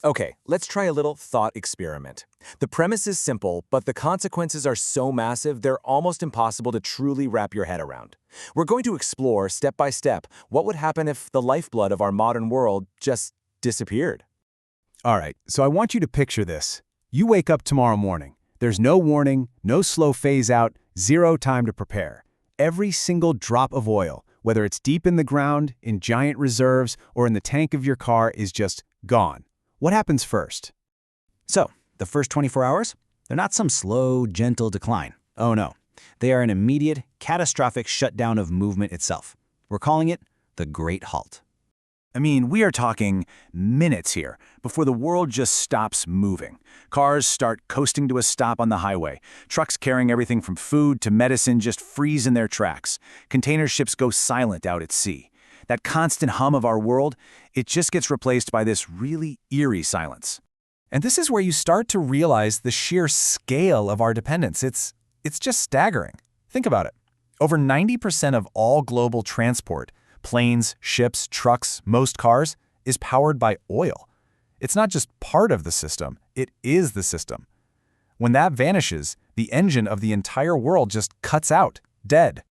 Okay, let's try a little thought experiment. The premise is simple, but the consequences are so massive they're almost impossible to truly wrap your head around. We're going to explore, step by step, what would happen if the lifeblood of our modern world just disappeared. All right, so I want you to picture this. You wake up tomorrow morning. There's no warning, no slow phase out, zero time to prepare. Every single drop of oil, whether it's deep in the ground, in giant reserves, or in the tank of your car, is just gone. What happens first? So, the first 24 hours? They're not some slow, gentle decline. Oh no. They are an immediate, catastrophic shutdown of movement itself. We're calling it the Great Halt. I mean, we are talking minutes here before the world just stops moving. Cars start coasting to a stop on the highway. Trucks carrying everything from food to medicine just freeze in their tracks. Container ships go silent out at sea. That constant hum of our world, it just gets replaced by this really eerie silence. And this is where you start to realize the sheer scale of our dependence. It's just staggering. Think about it. Over 90% of all global transport, planes, ships, trucks, most cars, is powered by oil. It's not just part of the system, it is the system. When that vanishes, the engine of the entire world just cuts out, dead.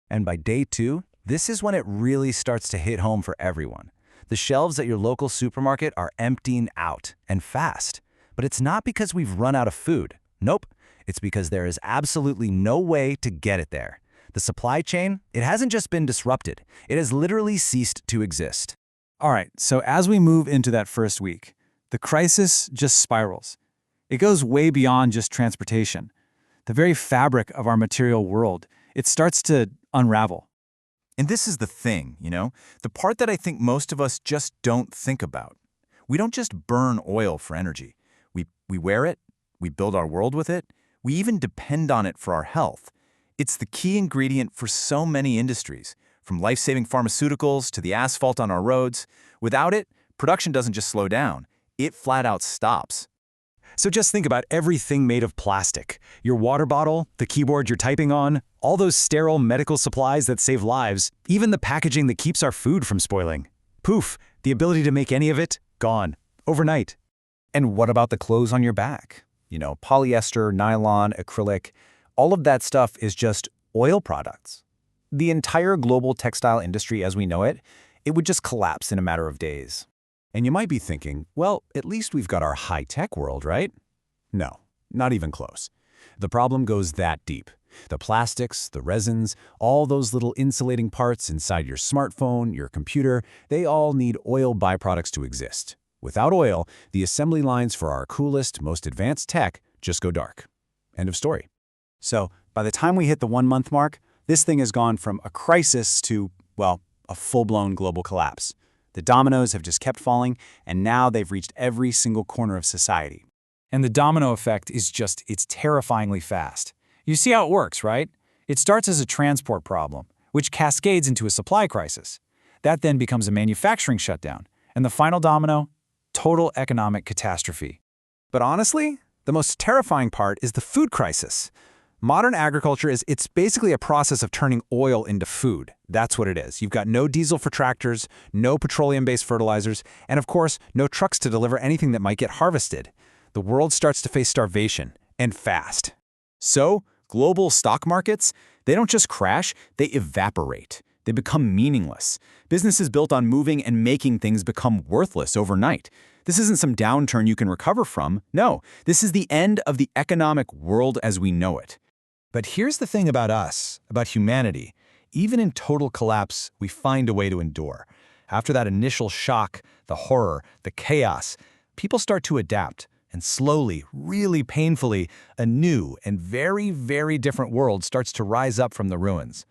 And by day 2, this is when it really starts to hit home for everyone. The shelves at your local supermarket are emptying out, and fast. But it's not because we've run out of food. Nope. It's because there is absolutely no way to get it there. The supply chain, it hasn't just been disrupted. It has literally ceased to exist. All right, so as we move into that first week, the crisis just spirals. It goes way beyond just transportation. The very fabric of our material world, it starts to unravel. And this is the thing, the part that I think most of us just don't think about. We don't just burn oil for energy. We wear it, we build our world with it, we even depend on it for our health. It's the key ingredient for so many industries, from life-saving pharmaceuticals to the asphalt on our roads. Without it, production doesn't just slow down, it flat out stops. So just think about everything made of plastic. Your water bottle, the keyboard you're typing on, all those sterile medical supplies that save lives, even the packaging that keeps our food from spoiling. Poof, the ability to make any of it, gone, overnight. And what about the clothes on your back? Polyester, nylon, acrylic, all of that stuff is just oil products. The entire global textile industry as we know it, it would just collapse in a matter of days. And you might be thinking, well, at least we've got our high-tech world, right? No, not even close. The problem goes that deep. The plastics, the resins, all those little insulating parts inside your smartphone, your computer, they all need oil byproducts to exist. Without oil, the assembly lines for our coolest, most advanced tech just go dark. End of story. So, by the time we hit the 1-month mark, this thing has gone from a crisis to, well, a full-blown global collapse. The dominoes have just kept falling, and now they've reached every single corner of society. And the domino effect is it's terrifyingly fast. You see how it works, right? It starts as a transport problem, which cascades into a supply crisis. That then becomes a manufacturing shutdown. And the final domino? Total economic catastrophe. But honestly, the most terrifying part is the food crisis. Modern agriculture it's basically a process of turning oil into food. That's what it is. You've got no diesel for tractors, no petroleum-based fertilizers, and of course, no trucks to deliver anything that might get harvested. The world starts to face starvation, and fast. So, global stock markets, they don't just crash, they evaporate. They become meaningless. Businesses built on moving and making things become worthless overnight. This isn't some downturn you can recover from. No, this is the end of the economic world as we know it. But here's the thing about us, about humanity. Even in total collapse, we find a way to endure. After that initial shock, the horror, the chaos, people start to adapt. And slowly, really painfully, a new and very, very different world starts to rise up from the ruins.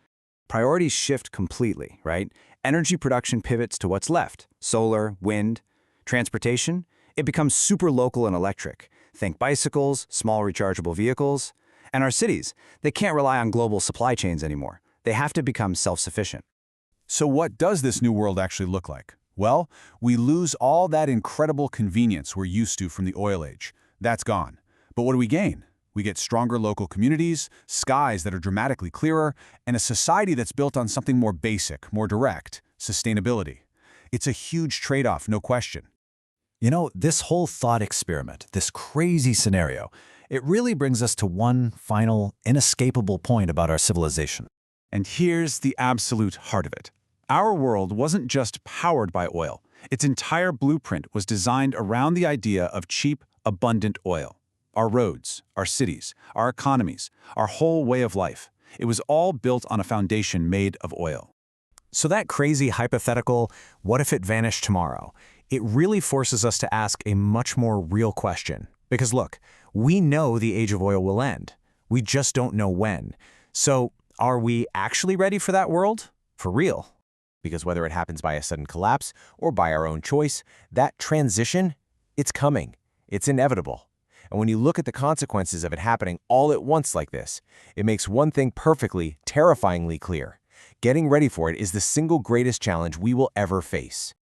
Priorities shift completely, right? Energy production pivots to what's left. Solar, wind. Transportation, it becomes super local and electric. Think bicycles, small rechargeable vehicles. And our cities, they can't rely on global supply chains anymore. They have to become self-sufficient. So what does this new world actually look like? Well, we lose all that incredible convenience we're used to from the oil age. That's gone. But what do we gain? We get stronger local communities, skies that are dramatically clearer, and a society that's built on something more basic, more direct, sustainability. It's a huge trade-off, no question. This whole thought experiment, this crazy scenario, it really brings us to one final, inescapable point about our civilization. And here's the absolute heart of it. Our world wasn't just powered by oil. Its entire blueprint was designed around the idea of cheap, abundant oil. Our roads, our cities, our economies, our whole way of life. It was all built on a foundation made of oil. So that crazy hypothetical, what if it vanished tomorrow? It really forces us to ask a much more real question. Because look, we know the age of oil will end. We just don't know when. So are we actually ready for that world? For real? Because whether it happens by a sudden collapse or by our own choice, that transition, it's coming. It's inevitable. And when you look at the consequences of it happening all at once like this, it makes one thing perfectly, terrifyingly clear. Getting ready for it is the single greatest challenge we will ever face.